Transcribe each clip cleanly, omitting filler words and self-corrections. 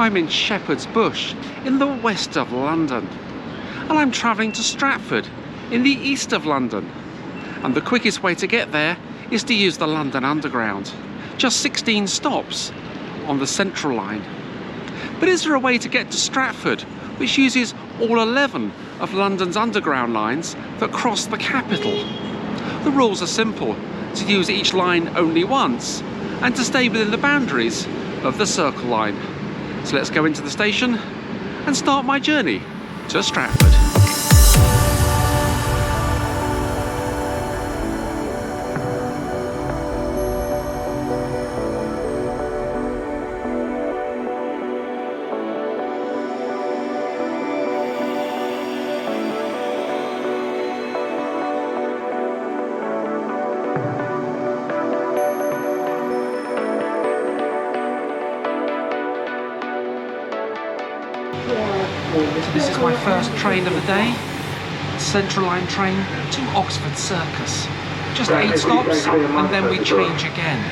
I'm in Shepherd's Bush in the west of London, and I'm travelling to Stratford in the east of London, and the quickest way to get there is to use the London Underground. Just 16 stops on the Central Line. But is there a way to get to Stratford which uses all 11 of London's Underground lines that cross the capital? The rules are simple: to use each line only once and to stay within the boundaries of the Circle Line. So let's go into the station and start my journey to Stratford. This is my first train of the day, Central Line train to Oxford Circus. Just 8 stops and then we change again.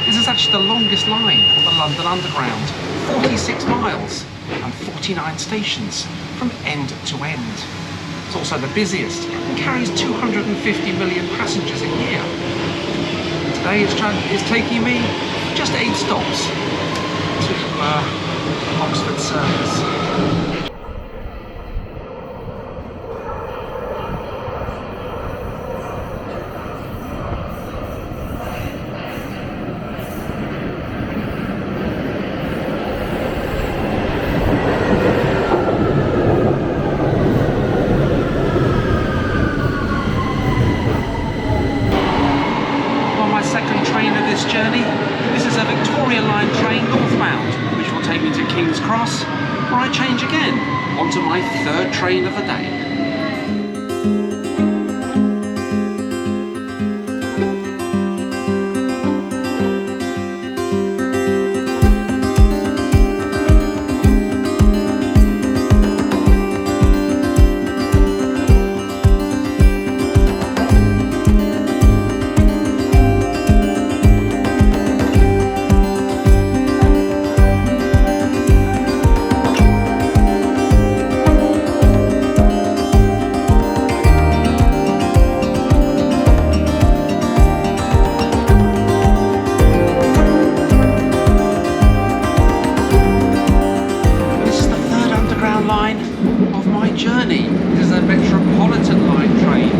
This is actually the longest line on the London Underground, 46 miles and 49 stations from end to end. It's also the busiest and carries 250 million passengers a year. Today it's taking me just 8 stops to Oxford Circus. This is a Victoria Line train northbound, which will take me to King's Cross, where I change again onto my third train of the day. Journey. This is a Metropolitan Line train.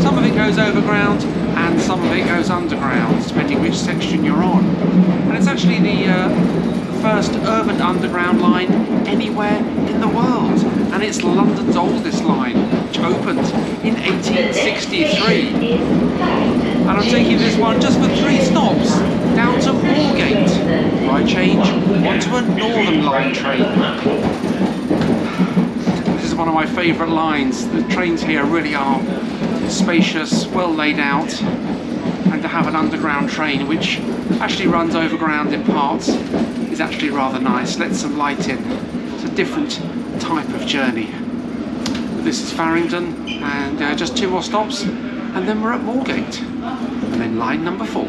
Some of it goes overground and some of it goes underground, depending which section you're on. And it's actually the first urban underground line anywhere in the world. And it's London's oldest line, which opened in 1863. And I'm taking this one just for 3 stops down to Moorgate, where I change onto a Northern Line train. One of my favourite lines. The trains here really are spacious, well laid out, and to have an underground train which actually runs overground in parts is actually rather nice. Lets some light in. It's a different type of journey. This is Farringdon, and just 2 more stops and then we're at Moorgate, and then line number 4.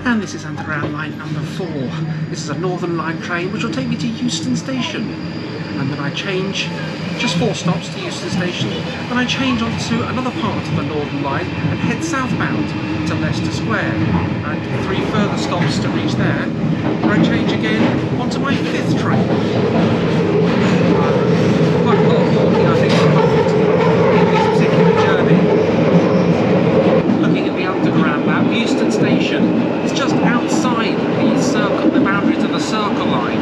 And this is Underground Line number 4. This is a Northern Line train which will take me to Euston Station. And then I change just 4 stops to Euston Station. Then I change onto another part of the Northern Line and head southbound to Leicester Square. And 3 further stops to reach there, where I change again onto my 5th train. Quite a lot of walking, I think, involved in this particular journey. Looking at the Underground map, Euston Station is just outside the boundaries of the Circle Line.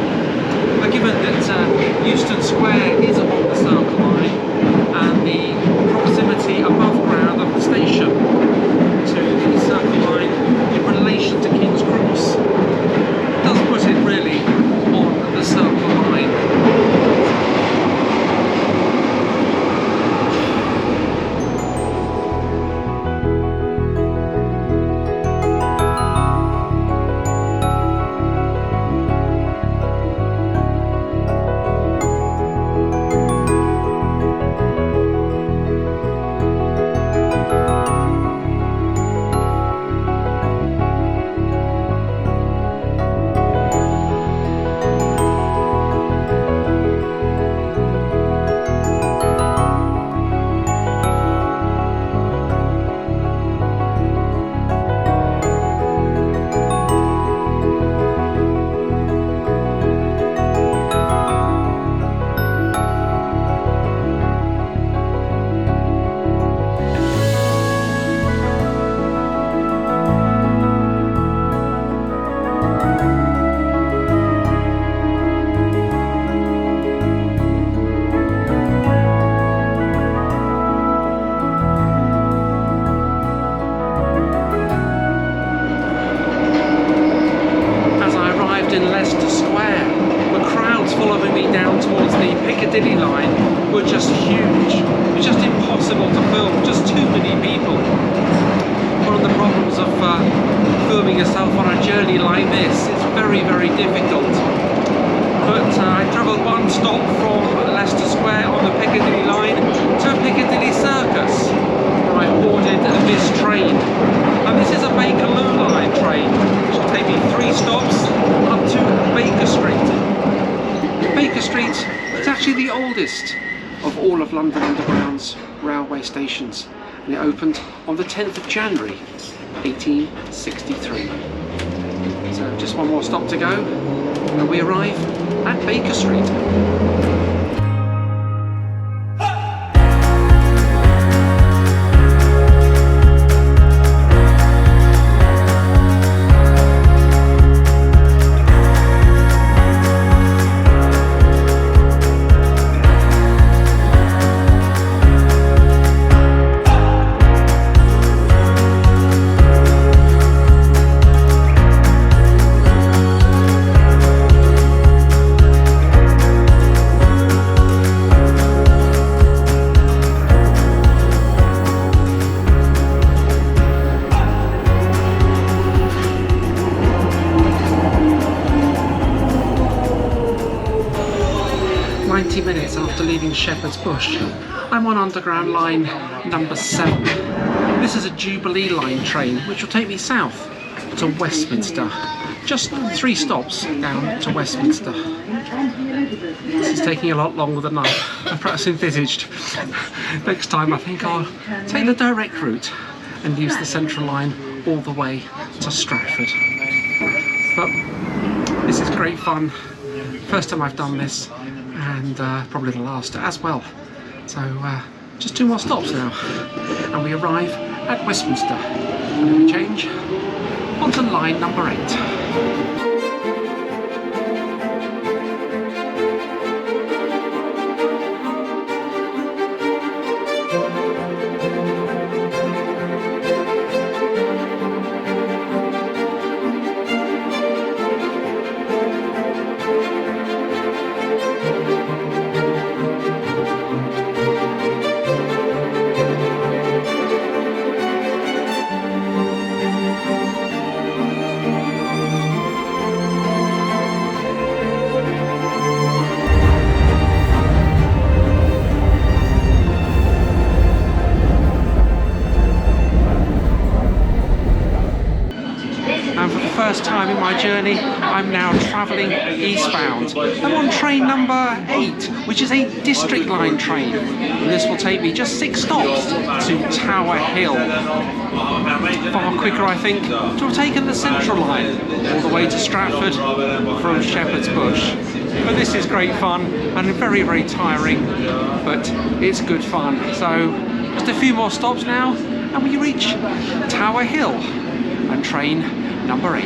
But given that Euston Square is on the Circle Line and the proximity above ground of the station Line were just huge. It was just impossible to film, just too many people. One of the problems of filming yourself on a journey like this, it's very, very difficult. But I travelled one stop from Leicester Square on the Piccadilly Line to Piccadilly Circus, where I boarded this train. And this is a Bakerloo Line train, which will take me 3 stops up to Baker Street. Baker Street is actually the oldest of all of London Underground's railway stations, and it opened on the 10th of January 1863. So just one more stop to go and we arrive at Baker Street. 90 minutes after leaving Shepherd's Bush, I'm on Underground Line number 7. This is a Jubilee Line train which will take me south to Westminster. Just 3 stops down to Westminster. This is taking a lot longer than I perhaps envisaged. Next time I think I'll take the direct route and use the Central Line all the way to Stratford. But this is great fun. First time I've done this, and probably the last as well. So just 2 more stops now and we arrive at Westminster, and then we change onto line number 8. First time in my journey, I'm now travelling eastbound. I'm on train number 8, which is a District Line train. And this will take me just 6 stops to Tower Hill. Far quicker, I think, to have taken the Central Line all the way to Stratford from Shepherd's Bush. But this is great fun and very, very tiring, but it's good fun. So just a few more stops now and we reach Tower Hill and train number 8.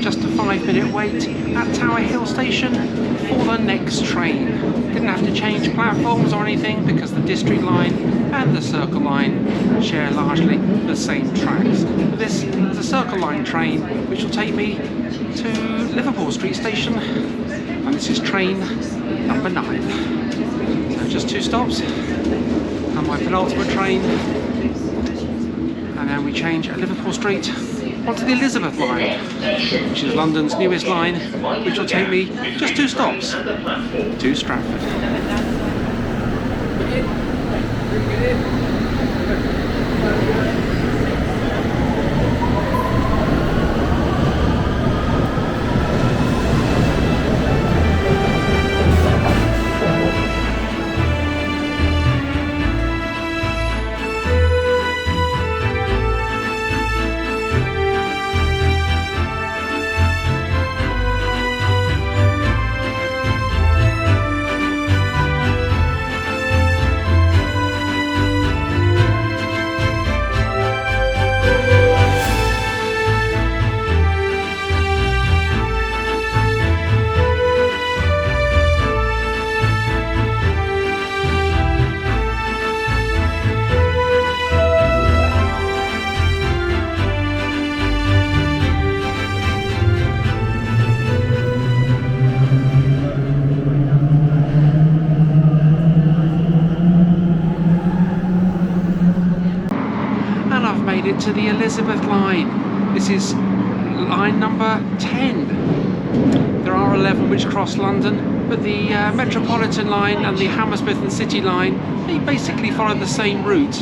Just a 5-minute wait at Tower Hill station for the next train. Didn't have to change platforms or anything because the District Line and the Circle Line share largely the same tracks. This is a Circle Line train which will take me to Liverpool Street Station, and this is train number 9. So just 2 stops and my penultimate train, and then we change at Liverpool Street onto the Elizabeth Line, which is London's newest line, which will take me just 2 stops to Stratford. made it to the Elizabeth line. This is line number 10. There are 11 which cross London, but the Metropolitan Line and the Hammersmith and City Line, they basically follow the same route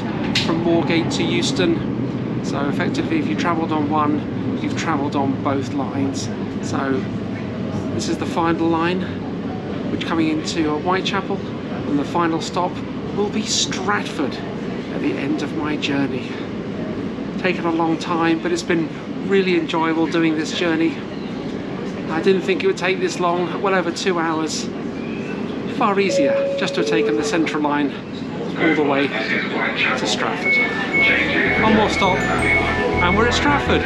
from Moorgate to Euston. So effectively, if you travelled on one, you've travelled on both lines. So this is the final line, which coming into Whitechapel, and the final stop will be Stratford at the end of my journey. Taken a long time, but it's been really enjoyable doing this journey. I didn't think it would take this long, well over 2 hours. Far easier just to have taken the Central Line all the way to Stratford. One more stop and we're at Stratford.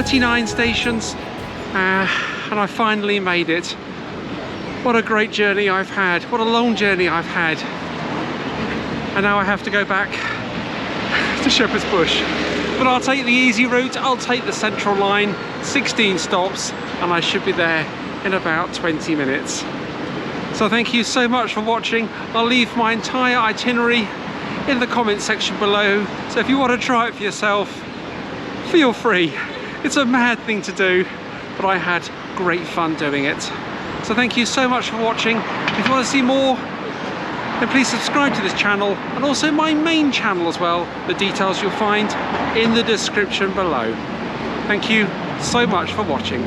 39 stations and I finally made it. What a great journey I've had, what a long journey I've had. And now I have to go back to Shepherd's Bush. But I'll take the easy route, I'll take the Central Line, 16 stops, and I should be there in about 20 minutes. So thank you so much for watching. I'll leave my entire itinerary in the comment section below, so if you want to try it for yourself, feel free. It's a mad thing to do, but I had great fun doing it. So thank you so much for watching. If you want to see more, then please subscribe to this channel and also my main channel as well. The details you'll find in the description below. Thank you so much for watching.